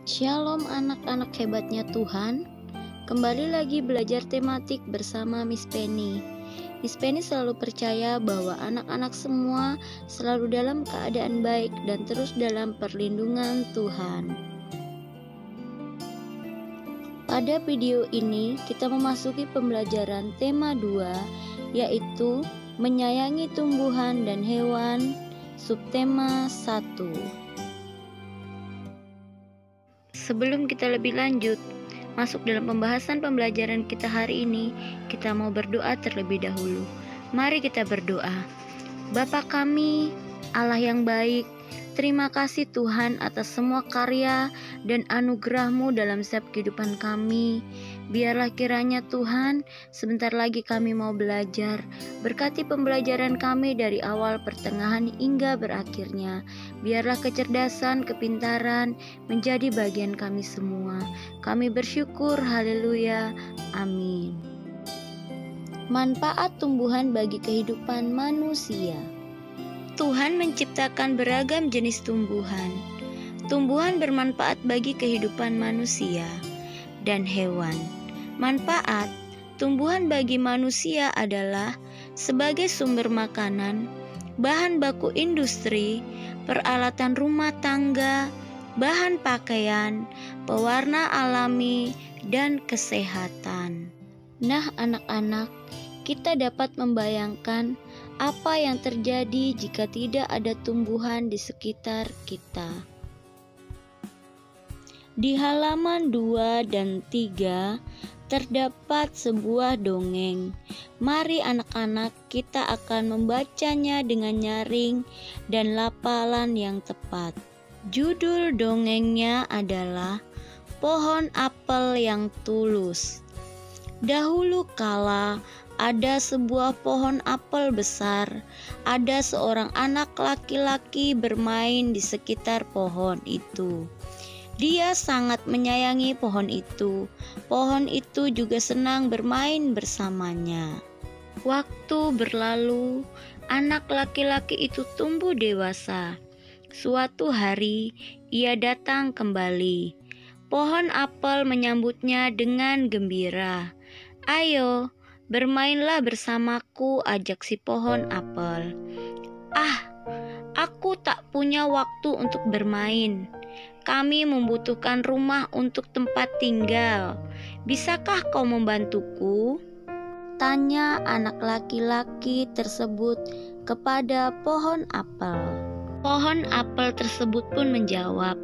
Shalom anak-anak hebatnya Tuhan. Kembali lagi belajar tematik bersama Miss Penny. Miss Penny selalu percaya bahwa anak-anak semua selalu dalam keadaan baik dan terus dalam perlindungan Tuhan. Pada video ini kita memasuki pembelajaran tema 2, yaitu menyayangi tumbuhan dan hewan, subtema 1. Sebelum kita lebih lanjut masuk dalam pembahasan pembelajaran kita hari ini, kita mau berdoa terlebih dahulu. Mari kita berdoa. Bapa kami, Allah yang baik, terima kasih Tuhan atas semua karya dan anugerah-Mu dalam setiap kehidupan kami. Biarlah kiranya Tuhan, sebentar lagi kami mau belajar. Berkati pembelajaran kami dari awal, pertengahan, hingga berakhirnya. Biarlah kecerdasan, kepintaran menjadi bagian kami semua. Kami bersyukur, haleluya, amin. Manfaat tumbuhan bagi kehidupan manusia. Tuhan menciptakan beragam jenis tumbuhan. Tumbuhan bermanfaat bagi kehidupan manusia dan hewan. Manfaat tumbuhan bagi manusia adalah sebagai sumber makanan, bahan baku industri, peralatan rumah tangga, bahan pakaian, pewarna alami, dan kesehatan. Nah, anak-anak, kita dapat membayangkan apa yang terjadi jika tidak ada tumbuhan di sekitar kita. Di halaman 2 dan 3 terdapat sebuah dongeng. Mari anak-anak, kita akan membacanya dengan nyaring dan lapalan yang tepat. Judul dongengnya adalah Pohon Apel yang Tulus. Dahulu kala ada sebuah pohon apel besar. Ada seorang anak laki-laki bermain di sekitar pohon itu. Dia sangat menyayangi pohon itu. Pohon itu juga senang bermain bersamanya. Waktu berlalu, anak laki-laki itu tumbuh dewasa. Suatu hari, ia datang kembali. Pohon apel menyambutnya dengan gembira. "Ayo, bermainlah bersamaku," ajak si pohon apel. "Ah, aku tak punya waktu untuk bermain. Kami membutuhkan rumah untuk tempat tinggal. Bisakah kau membantuku?" tanya anak laki-laki tersebut kepada pohon apel. Pohon apel tersebut pun menjawab,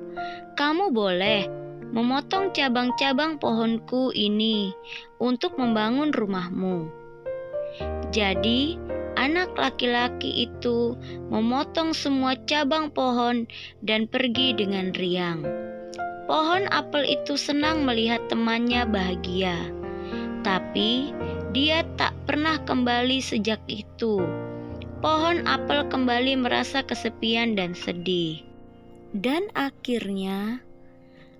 "Kamu boleh memotong cabang-cabang pohonku ini untuk membangun rumahmu." Jadi, anak laki-laki itu memotong semua cabang pohon dan pergi dengan riang. Pohon apel itu senang melihat temannya bahagia, tapi dia tak pernah kembali sejak itu. Pohon apel kembali merasa kesepian dan sedih. Dan akhirnya,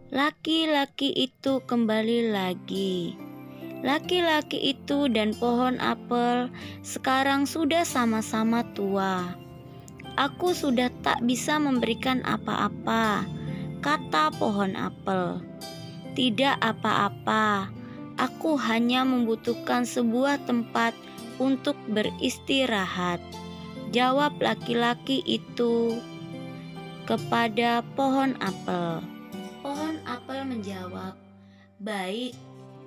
laki-laki itu kembali lagi. Laki-laki itu dan pohon apel sekarang sudah sama-sama tua. "Aku sudah tak bisa memberikan apa-apa," kata pohon apel. "Tidak apa-apa, aku hanya membutuhkan sebuah tempat untuk beristirahat," jawab laki-laki itu kepada pohon apel. Pohon apel menjawab, "Baik,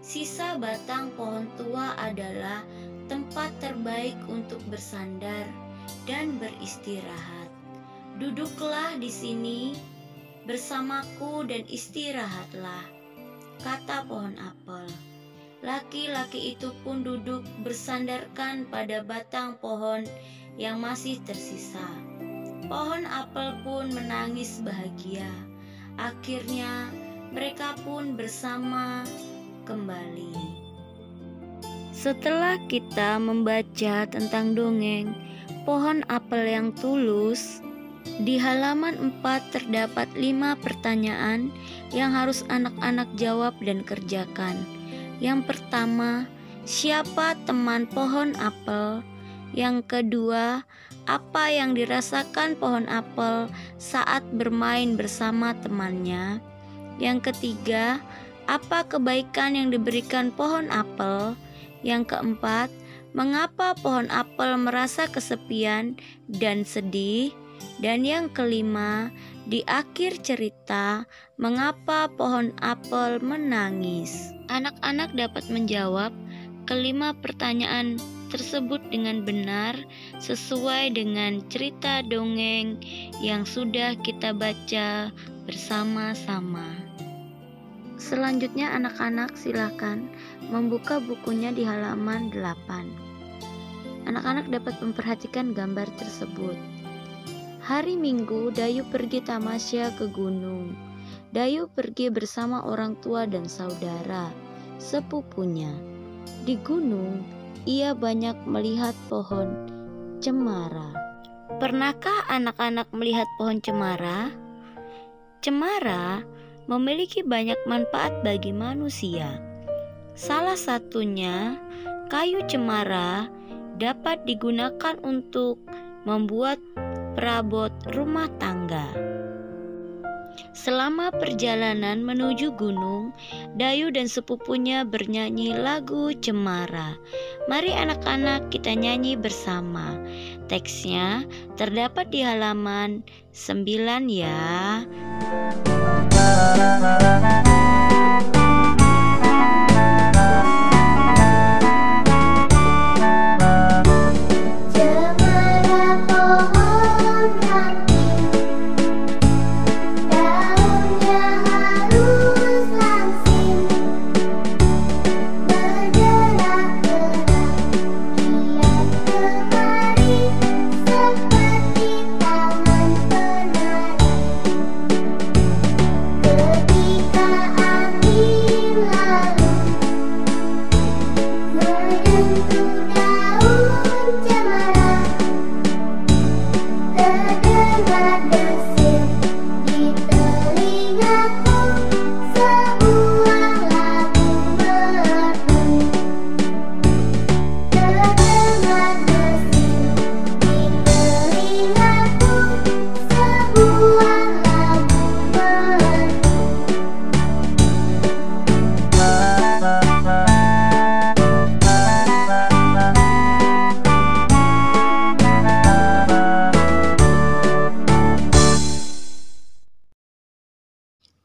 sisa batang pohon tua adalah tempat terbaik untuk bersandar dan beristirahat. Duduklah di sini bersamaku dan istirahatlah," kata pohon apel. Laki-laki itu pun duduk bersandarkan pada batang pohon yang masih tersisa. Pohon apel pun menangis bahagia. Akhirnya mereka pun bersama kembali. Setelah kita membaca tentang dongeng Pohon Apel yang Tulus, di halaman 4 terdapat 5 pertanyaan yang harus anak-anak jawab dan kerjakan. Yang pertama, siapa teman pohon apel? Yang kedua, apa yang dirasakan pohon apel saat bermain bersama temannya? Yang ketiga, apa kebaikan yang diberikan pohon apel? Yang keempat, mengapa pohon apel merasa kesepian dan sedih? Dan yang kelima, di akhir cerita, mengapa pohon apel menangis? Anak-anak dapat menjawab kelima pertanyaan tersebut dengan benar sesuai dengan cerita dongeng yang sudah kita baca bersama-sama. Selanjutnya anak-anak silakan membuka bukunya di halaman 8. Anak-anak dapat memperhatikan gambar tersebut. Hari Minggu, Dayu pergi tamasya ke gunung. Dayu pergi bersama orang tua dan saudara, sepupunya. Di gunung, ia banyak melihat pohon cemara. Pernahkah anak-anak melihat pohon cemara? Cemara memiliki banyak manfaat bagi manusia. Salah satunya, kayu cemara dapat digunakan untuk membuat perabot rumah tangga. Selama perjalanan menuju gunung, Dayu dan sepupunya bernyanyi lagu Cemara. Mari anak-anak kita nyanyi bersama. Teksnya terdapat di halaman 9 ya.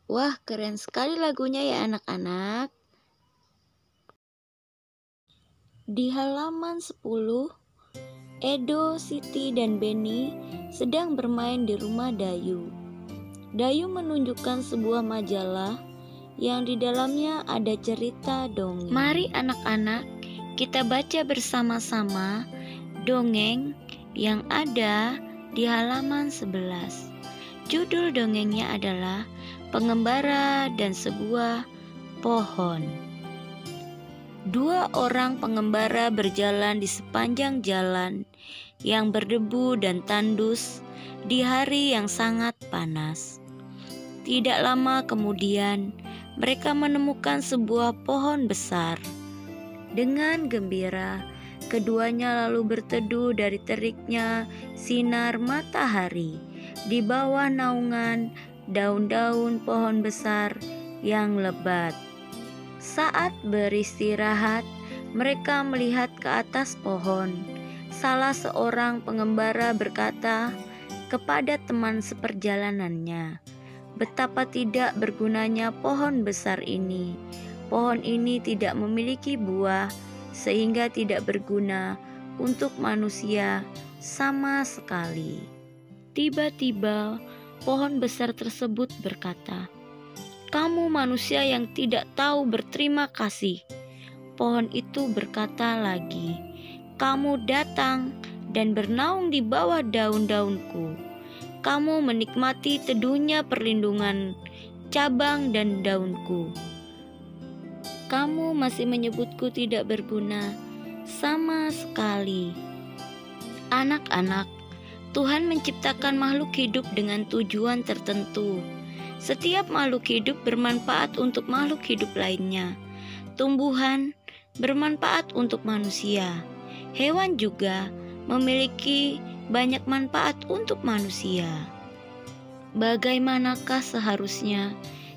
Wah, keren sekali lagunya ya anak-anak. Di halaman 10, Edo, Siti, dan Benny sedang bermain di rumah Dayu. Dayu menunjukkan sebuah majalah yang di dalamnya ada cerita dongeng. Mari anak-anak kita baca bersama-sama dongeng yang ada di halaman 11. Judul dongengnya adalah Pengembara dan Sebuah Pohon. Dua orang pengembara berjalan di sepanjang jalan yang berdebu dan tandus di hari yang sangat panas. Tidak lama kemudian, mereka menemukan sebuah pohon besar. Dengan gembira, keduanya lalu berteduh dari teriknya sinar matahari di bawah naungan daun-daun pohon besar yang lebat. Saat beristirahat, mereka melihat ke atas pohon. Salah seorang pengembara berkata kepada teman seperjalanannya, "Betapa tidak bergunanya pohon besar ini. Pohon ini tidak memiliki buah, sehingga tidak berguna untuk manusia sama sekali." Tiba-tiba, pohon besar tersebut berkata, "Kamu manusia yang tidak tahu berterima kasih." Pohon itu berkata lagi, "Kamu datang dan bernaung di bawah daun-daunku. Kamu menikmati teduhnya perlindungan cabang dan daunku. Kamu masih menyebutku tidak berguna sama sekali." Anak-anak, Tuhan menciptakan makhluk hidup dengan tujuan tertentu. Setiap makhluk hidup bermanfaat untuk makhluk hidup lainnya. Tumbuhan bermanfaat untuk manusia. Hewan juga memiliki banyak manfaat untuk manusia. Bagaimanakah seharusnya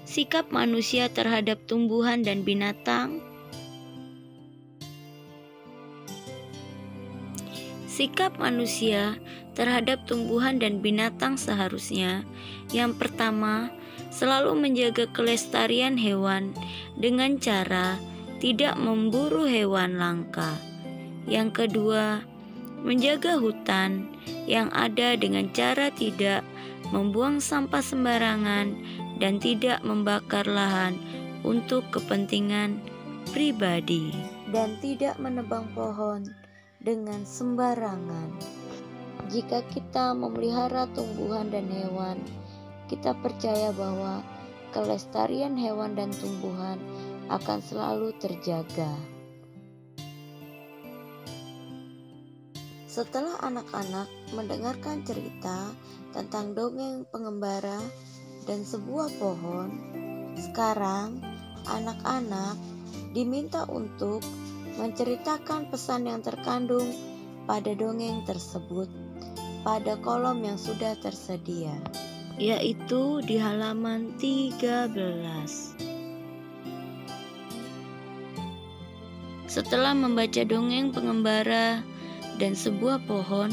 sikap manusia terhadap tumbuhan dan binatang. Sikap manusia terhadap tumbuhan dan binatang seharusnya, yang pertama, selalu menjaga kelestarian hewan dengan cara tidak memburu hewan langka. Yang kedua, menjaga hutan yang ada dengan cara tidak membuang sampah sembarangan dan tidak membakar lahan untuk kepentingan pribadi, dan tidak menebang pohon dengan sembarangan. Jika kita memelihara tumbuhan dan hewan, kita percaya bahwa kelestarian hewan dan tumbuhan akan selalu terjaga. Setelah anak-anak mendengarkan cerita tentang dongeng pengembara dan sebuah pohon, sekarang anak-anak diminta untuk menceritakan pesan yang terkandung pada dongeng tersebut pada kolom yang sudah tersedia, yaitu di halaman 13. Setelah membaca dongeng pengembara dan sebuah pohon,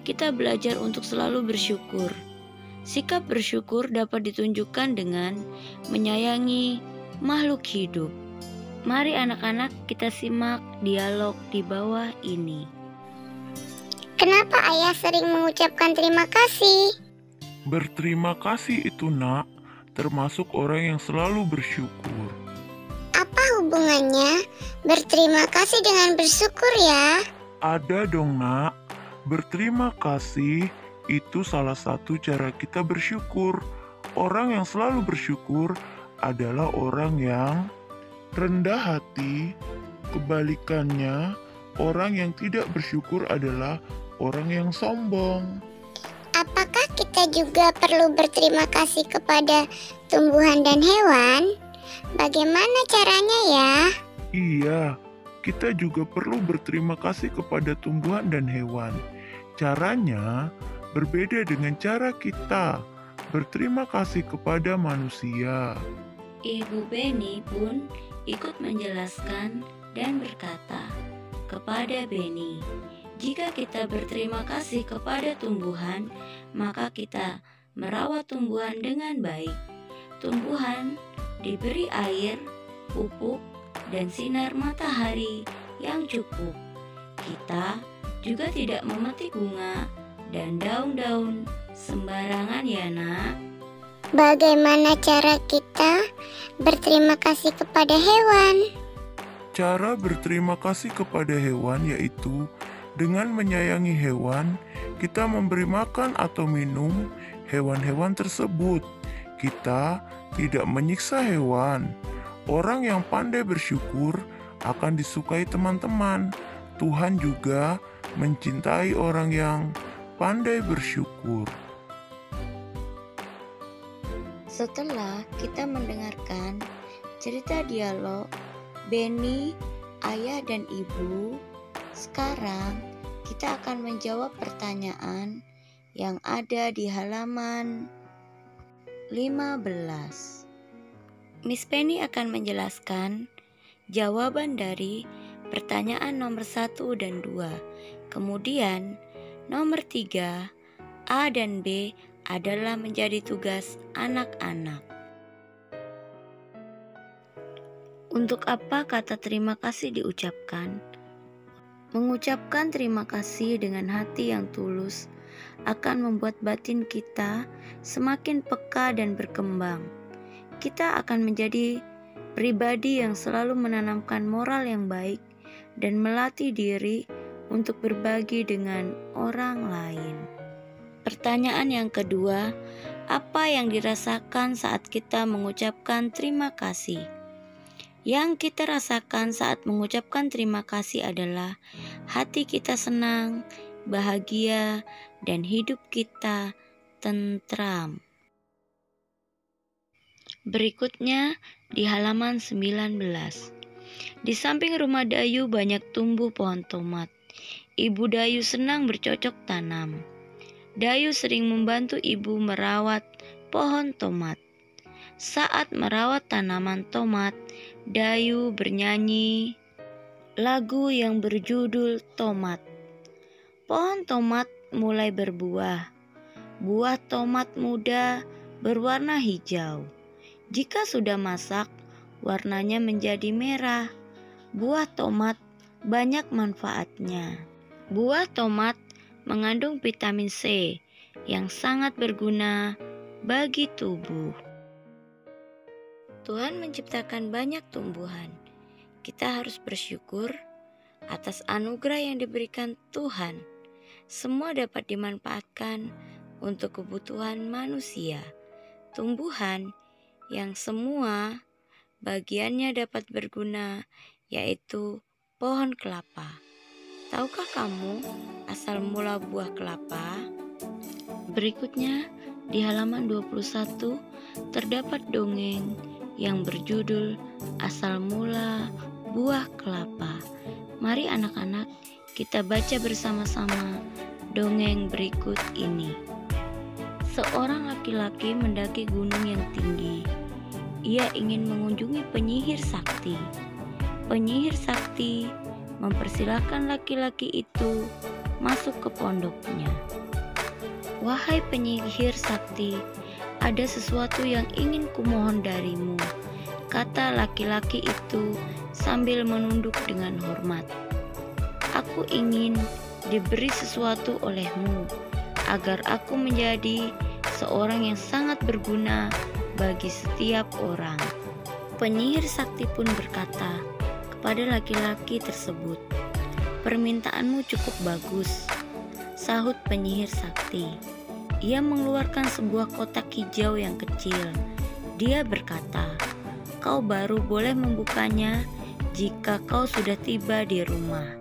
kita belajar untuk selalu bersyukur. Sikap bersyukur dapat ditunjukkan dengan menyayangi makhluk hidup. Mari anak-anak kita simak dialog di bawah ini. Kenapa ayah sering mengucapkan terima kasih? Berterima kasih itu, Nak, termasuk orang yang selalu bersyukur. Apa hubungannya berterima kasih dengan bersyukur ya? Ada dong, Nak. Berterima kasih itu salah satu cara kita bersyukur. Orang yang selalu bersyukur adalah orang yang rendah hati. Kebalikannya, orang yang tidak bersyukur adalah orang yang sombong. Apakah kita juga perlu berterima kasih kepada tumbuhan dan hewan? Bagaimana caranya ya? Iya, kita juga perlu berterima kasih kepada tumbuhan dan hewan. Caranya berbeda dengan cara kita berterima kasih kepada manusia. Ibu Beni pun ikut menjelaskan dan berkata kepada Beni, jika kita berterima kasih kepada tumbuhan, maka kita merawat tumbuhan dengan baik. Tumbuhan diberi air, pupuk, dan sinar matahari yang cukup. Kita juga tidak memetik bunga dan daun-daun sembarangan ya, Nak. Bagaimana cara kita berterima kasih kepada hewan? Cara berterima kasih kepada hewan yaitu dengan menyayangi hewan, kita memberi makan atau minum hewan-hewan tersebut. Kita tidak menyiksa hewan. Orang yang pandai bersyukur akan disukai teman-teman. Tuhan juga mencintai orang yang pandai bersyukur. Setelah kita mendengarkan cerita dialog Beni, ayah dan ibu, sekarang kita akan menjawab pertanyaan yang ada di halaman 15. Miss Penny akan menjelaskan jawaban dari pertanyaan nomor 1 dan 2. Kemudian nomor 3, A dan B adalah menjadi tugas anak-anak. Untuk apa kata terima kasih diucapkan? Mengucapkan terima kasih dengan hati yang tulus akan membuat batin kita semakin peka dan berkembang. Kita akan menjadi pribadi yang selalu menanamkan moral yang baik dan melatih diri untuk berbagi dengan orang lain. Pertanyaan yang kedua, apa yang dirasakan saat kita mengucapkan terima kasih? Yang kita rasakan saat mengucapkan terima kasih adalah hati kita senang, bahagia, dan hidup kita tentram. Berikutnya di halaman 19. Di samping rumah Dayu banyak tumbuh pohon tomat. Ibu Dayu senang bercocok tanam. Dayu sering membantu ibu merawat pohon tomat. Saat merawat tanaman tomat, Dayu bernyanyi lagu yang berjudul Tomat. Pohon tomat mulai berbuah. Buah tomat muda berwarna hijau. Jika sudah masak, warnanya menjadi merah. Buah tomat banyak manfaatnya. Buah tomat mengandung vitamin C yang sangat berguna bagi tubuh. Tuhan menciptakan banyak tumbuhan. Kita harus bersyukur atas anugerah yang diberikan Tuhan. Semua dapat dimanfaatkan untuk kebutuhan manusia. Tumbuhan yang semua bagiannya dapat berguna, yaitu pohon kelapa. Tahukah kamu asal mula buah kelapa? Berikutnya di halaman 21 terdapat dongeng yang berjudul Asal Mula Buah Kelapa. Mari anak-anak kita baca bersama-sama dongeng berikut ini. Seorang laki-laki mendaki gunung yang tinggi. Ia ingin mengunjungi penyihir sakti. Penyihir sakti mempersilahkan laki-laki itu masuk ke pondoknya. Wahai penyihir sakti, ada sesuatu yang ingin kumohon darimu, kata laki-laki itu sambil menunduk dengan hormat. Aku ingin diberi sesuatu olehmu, agar aku menjadi seorang yang sangat berguna bagi setiap orang. Penyihir sakti pun berkata kepada laki-laki tersebut, permintaanmu cukup bagus, sahut penyihir sakti. Ia mengeluarkan sebuah kotak hijau yang kecil. Dia berkata, kau baru boleh membukanya jika kau sudah tiba di rumah.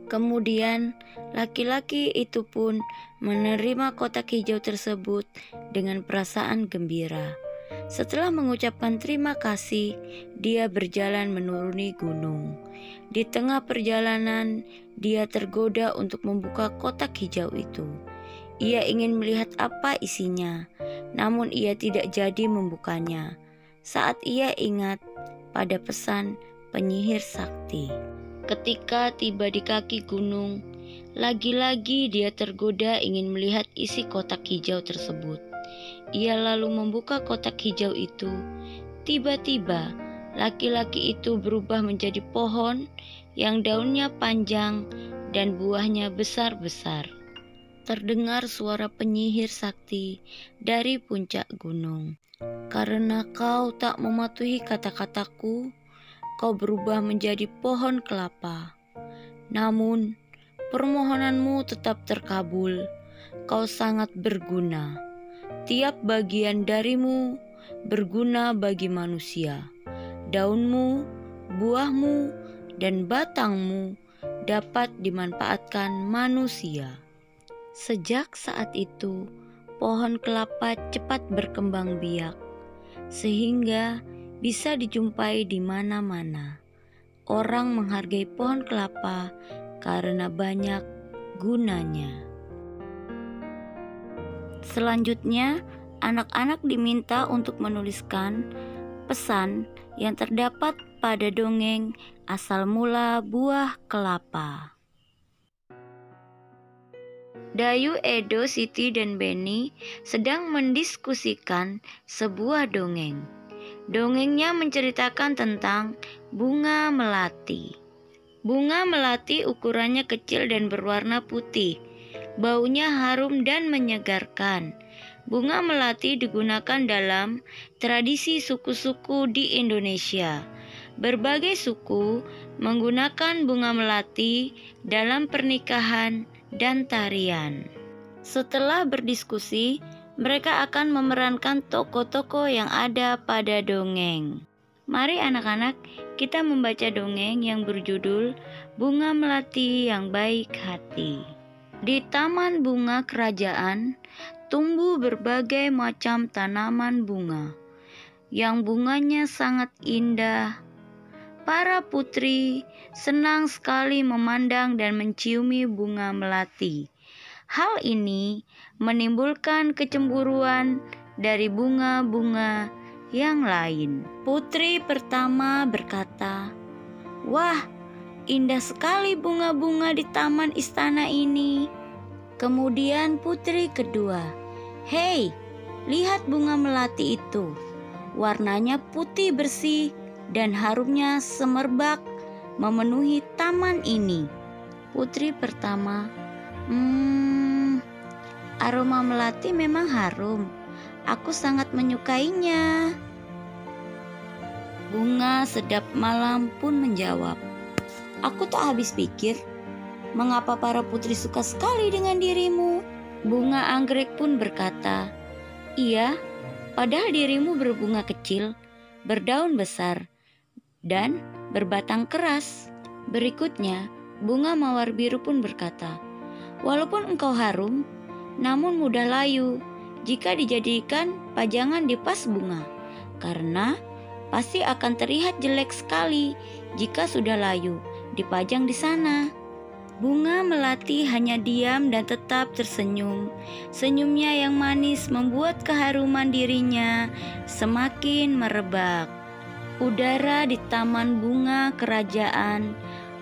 Kemudian laki-laki itu pun menerima kotak hijau tersebut dengan perasaan gembira. Setelah mengucapkan terima kasih, dia berjalan menuruni gunung. Di tengah perjalanan, dia tergoda untuk membuka kotak hijau itu. Ia ingin melihat apa isinya, namun ia tidak jadi membukanya. Saat ia ingat pada pesan penyihir sakti. Ketika tiba di kaki gunung, lagi-lagi dia tergoda ingin melihat isi kotak hijau tersebut. Ia lalu membuka kotak hijau itu. Tiba-tiba, laki-laki itu berubah menjadi pohon yang daunnya panjang dan buahnya besar-besar. Terdengar suara penyihir sakti dari puncak gunung. Karena kau tak mematuhi kata-kataku, kau berubah menjadi pohon kelapa. Namun, permohonanmu tetap terkabul. Kau sangat berguna. Tiap bagian darimu berguna bagi manusia. Daunmu, buahmu, dan batangmu dapat dimanfaatkan manusia. Sejak saat itu, pohon kelapa cepat berkembang biak, sehingga bisa dijumpai di mana-mana. Orang menghargai pohon kelapa karena banyak gunanya. Selanjutnya, anak-anak diminta untuk menuliskan pesan yang terdapat pada dongeng Asal Mula Buah Kelapa. Dayu, Edo, Siti, dan Benny sedang mendiskusikan sebuah dongeng. Dongengnya menceritakan tentang bunga melati. Bunga melati ukurannya kecil dan berwarna putih. Baunya harum dan menyegarkan. Bunga melati digunakan dalam tradisi suku-suku di Indonesia. Berbagai suku menggunakan bunga melati dalam pernikahan dan tarian. Setelah berdiskusi, mereka akan memerankan tokoh-tokoh yang ada pada dongeng. Mari anak-anak, kita membaca dongeng yang berjudul Bunga Melati yang Baik Hati. Di taman bunga kerajaan, tumbuh berbagai macam tanaman bunga, yang bunganya sangat indah. Para putri senang sekali memandang dan menciumi bunga melati. Hal ini menimbulkan kecemburuan dari bunga-bunga yang lain. Putri pertama berkata, "Wah, indah sekali bunga-bunga di taman istana ini." Kemudian putri kedua, "Hei, lihat bunga melati itu. Warnanya putih bersih dan harumnya semerbak memenuhi taman ini." Putri pertama, aroma melati memang harum. Aku sangat menyukainya." Bunga sedap malam pun menjawab, "Aku tak habis pikir, mengapa para putri suka sekali dengan dirimu?" Bunga anggrek pun berkata, "Iya, padahal dirimu berbunga kecil, berdaun besar, dan berbatang keras." Berikutnya, bunga mawar biru pun berkata, "Walaupun engkau harum, namun mudah layu jika dijadikan pajangan di pas bunga, karena pasti akan terlihat jelek sekali jika sudah layu dipajang di sana." Bunga melati hanya diam dan tetap tersenyum. Senyumnya yang manis membuat keharuman dirinya semakin merebak. Udara di taman bunga kerajaan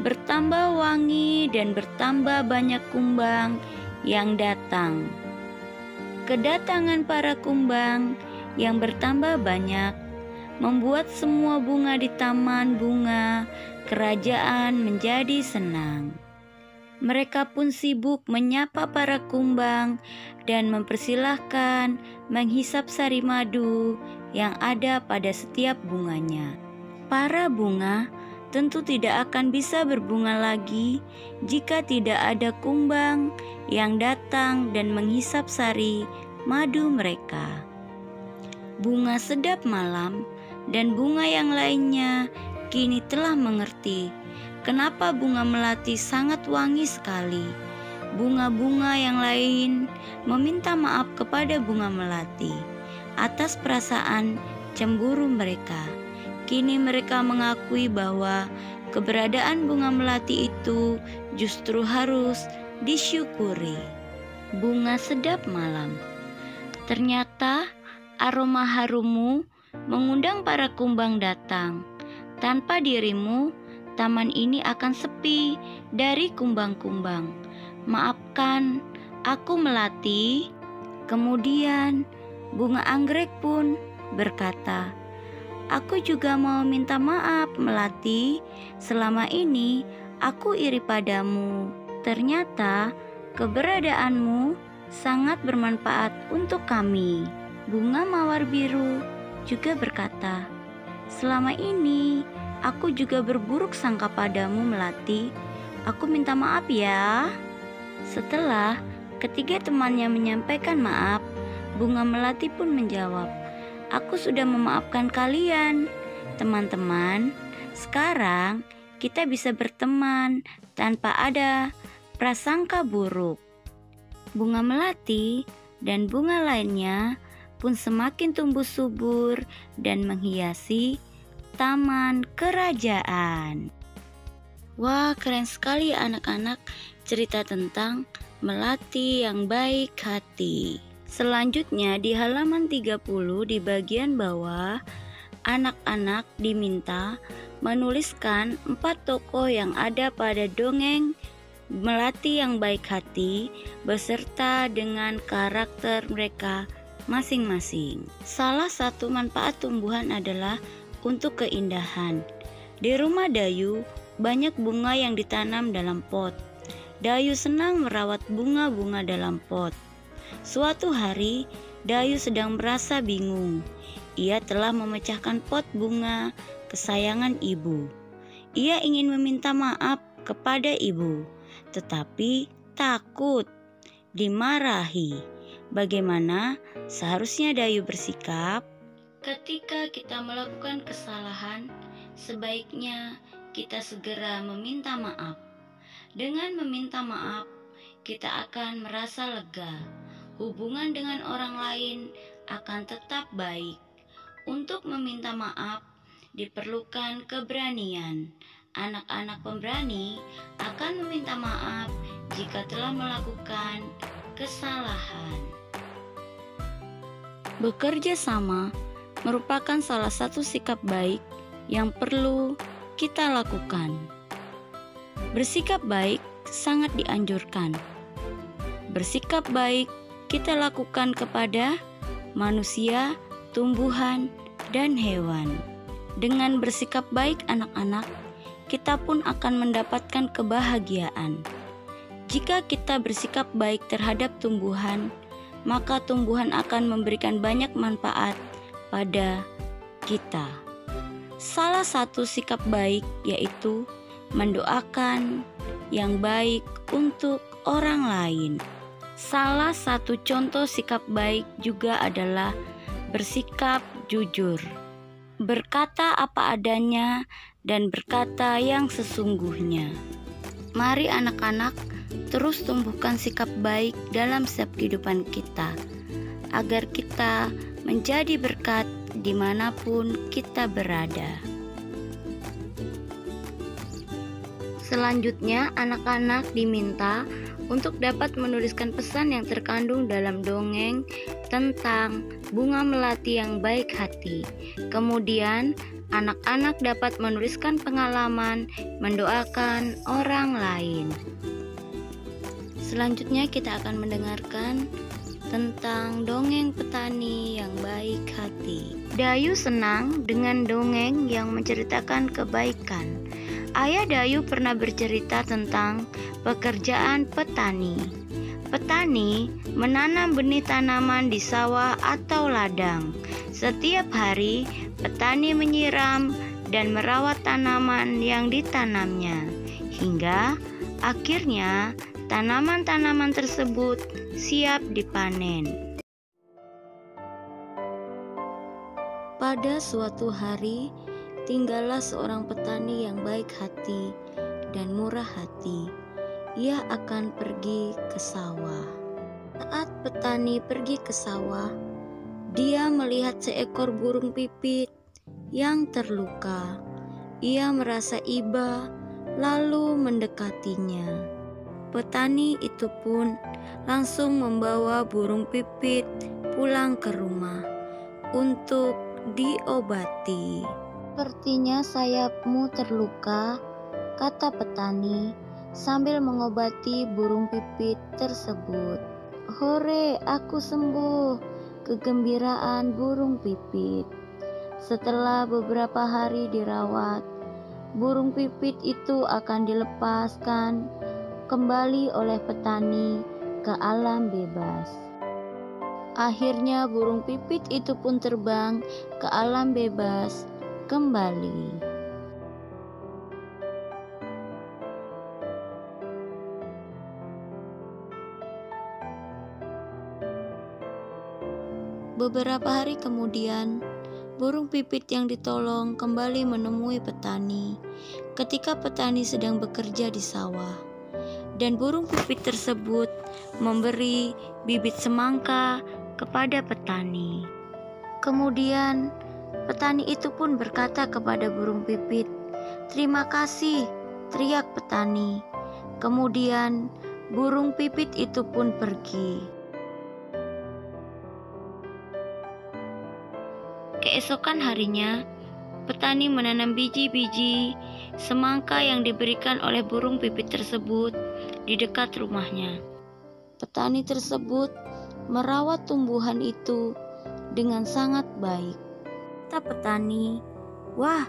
bertambah wangi dan bertambah banyak kumbang yang datang. Kedatangan para kumbang yang bertambah banyak membuat semua bunga di taman bunga kerajaan menjadi senang. Mereka pun sibuk menyapa para kumbang dan mempersilahkan menghisap sari madu yang ada pada setiap bunganya. Para bunga tentu tidak akan bisa berbunga lagi jika tidak ada kumbang yang datang dan menghisap sari madu mereka. Bunga sedap malam dan bunga yang lainnya kini telah mengerti kenapa bunga melati sangat wangi sekali. Bunga-bunga yang lain meminta maaf kepada bunga melati atas perasaan cemburu mereka. Kini mereka mengakui bahwa keberadaan bunga melati itu justru harus disyukuri. Bunga sedap malam. Ternyata aroma harummu mengundang para kumbang datang. Tanpa dirimu, taman ini akan sepi dari kumbang-kumbang. Maafkan aku melati." Kemudian bunga anggrek pun berkata, "Aku juga mau minta maaf melati. Selama ini aku iri padamu. Ternyata keberadaanmu sangat bermanfaat untuk kami." Bunga mawar biru juga berkata, "Selama ini aku juga berburuk sangka padamu melati. Aku minta maaf ya." Setelah ketiga temannya menyampaikan maaf, bunga melati pun menjawab, "Aku sudah memaafkan kalian, teman-teman. Sekarang kita bisa berteman tanpa ada prasangka buruk." Bunga melati dan bunga lainnya pun semakin tumbuh subur dan menghiasi taman kerajaan. Wah, keren sekali anak-anak cerita tentang melati yang baik hati. Selanjutnya di halaman 30 di bagian bawah, anak-anak diminta menuliskan 4 tokoh yang ada pada dongeng melati yang baik hati beserta dengan karakter mereka masing-masing. Salah satu manfaat tumbuhan adalah untuk keindahan. Di rumah Dayu banyak bunga yang ditanam dalam pot. Dayu senang merawat bunga-bunga dalam pot. Suatu hari, Dayu sedang merasa bingung. Ia telah memecahkan pot bunga kesayangan ibu. Ia ingin meminta maaf kepada ibu, tetapi takut dimarahi. Bagaimana seharusnya Dayu bersikap? Ketika kita melakukan kesalahan, sebaiknya kita segera meminta maaf. Dengan meminta maaf, kita akan merasa lega. Hubungan dengan orang lain akan tetap baik. Untuk meminta maaf, diperlukan keberanian. Anak-anak pemberani akan meminta maaf jika telah melakukan kesalahan. Bekerja sama merupakan salah satu sikap baik yang perlu kita lakukan. Bersikap baik sangat dianjurkan. Bersikap baik kita lakukan kepada manusia, tumbuhan, dan hewan. Dengan bersikap baik anak-anak, kita pun akan mendapatkan kebahagiaan. Jika kita bersikap baik terhadap tumbuhan, maka tumbuhan akan memberikan banyak manfaat pada kita. Salah satu sikap baik yaitu mendoakan yang baik untuk orang lain. Salah satu contoh sikap baik juga adalah bersikap jujur, berkata apa adanya, dan berkata yang sesungguhnya. Mari anak-anak terus tumbuhkan sikap baik dalam setiap kehidupan kita, agar kita menjadi berkat dimanapun kita berada. Selanjutnya, anak-anak diminta untuk dapat menuliskan pesan yang terkandung dalam dongeng tentang bunga melati yang baik hati. Kemudian, anak-anak dapat menuliskan pengalaman mendoakan orang lain. Selanjutnya, kita akan mendengarkan tentang dongeng petani yang baik hati. Dayu senang dengan dongeng yang menceritakan kebaikan. Ayah Dayu pernah bercerita tentang pekerjaan petani. Petani menanam benih tanaman di sawah atau ladang. Setiap hari, petani menyiram dan merawat tanaman yang ditanamnya, hingga akhirnya tanaman-tanaman tersebut siap dipanen. Pada suatu hari, tinggallah seorang petani yang baik hati dan murah hati. Ia akan pergi ke sawah. Saat petani pergi ke sawah, dia melihat seekor burung pipit yang terluka. Ia merasa iba, lalu mendekatinya. Petani itu pun langsung membawa burung pipit pulang ke rumah untuk diobati. "Sepertinya sayapmu terluka," kata petani sambil mengobati burung pipit tersebut. "Hore, aku sembuh!" kegembiraan burung pipit. Setelah beberapa hari dirawat, burung pipit itu akan dilepaskan kembali oleh petani ke alam bebas. Akhirnya burung pipit itu pun terbang ke alam bebas kembali. Beberapa hari kemudian, burung pipit yang ditolong kembali menemui petani ketika petani sedang bekerja di sawah. Dan burung pipit tersebut memberi bibit semangka kepada petani. Kemudian petani itu pun berkata kepada burung pipit, "Terima kasih," teriak petani. Kemudian burung pipit itu pun pergi. Keesokan harinya, petani menanam biji-biji semangka yang diberikan oleh burung pipit tersebut di dekat rumahnya. Petani tersebut merawat tumbuhan itu dengan sangat baik. Kata petani, "Wah,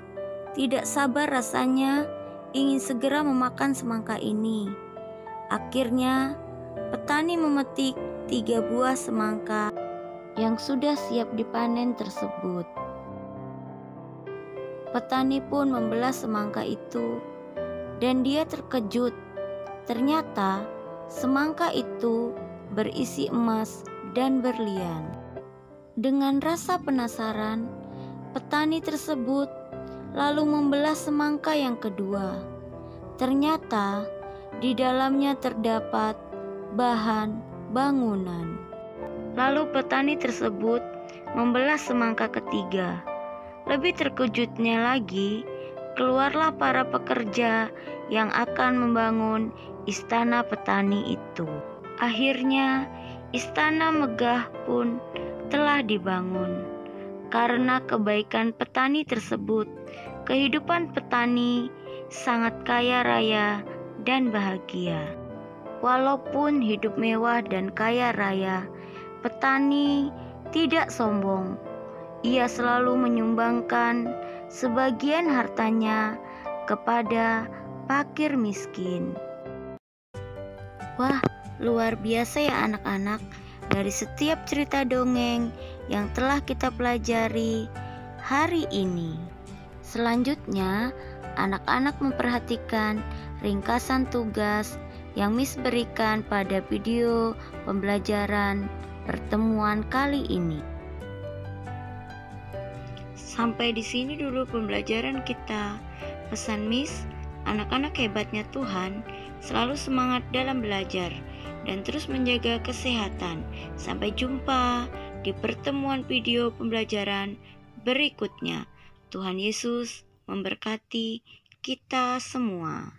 tidak sabar rasanya ingin segera memakan semangka ini." Akhirnya, petani memetik 3 buah semangka yang sudah siap dipanen tersebut. Petani pun membelah semangka itu, dan dia terkejut. Ternyata semangka itu berisi emas dan berlian. Dengan rasa penasaran, petani tersebut lalu membelah semangka yang kedua. Ternyata di dalamnya terdapat bahan bangunan. Lalu petani tersebut membelah semangka ketiga. Lebih terkejutnya lagi, keluarlah para pekerja yang akan membangun istana petani itu. Akhirnya, istana megah pun telah dibangun. karena kebaikan petani tersebut. Kehidupan petani sangat kaya raya dan bahagia. Walaupun hidup mewah dan kaya raya, petani tidak sombong. Ia selalu menyumbangkan sebagian hartanya kepada fakir miskin. Wah, luar biasa ya anak-anak. Dari setiap cerita dongeng yang telah kita pelajari hari ini. Selanjutnya, anak-anak memperhatikan ringkasan tugas yang Miss berikan pada video pembelajaran pertemuan kali ini. Sampai di sini dulu pembelajaran kita. Pesan Miss, anak-anak hebatnya Tuhan selalu semangat dalam belajar dan terus menjaga kesehatan. Sampai jumpa di pertemuan video pembelajaran berikutnya. Tuhan Yesus memberkati kita semua.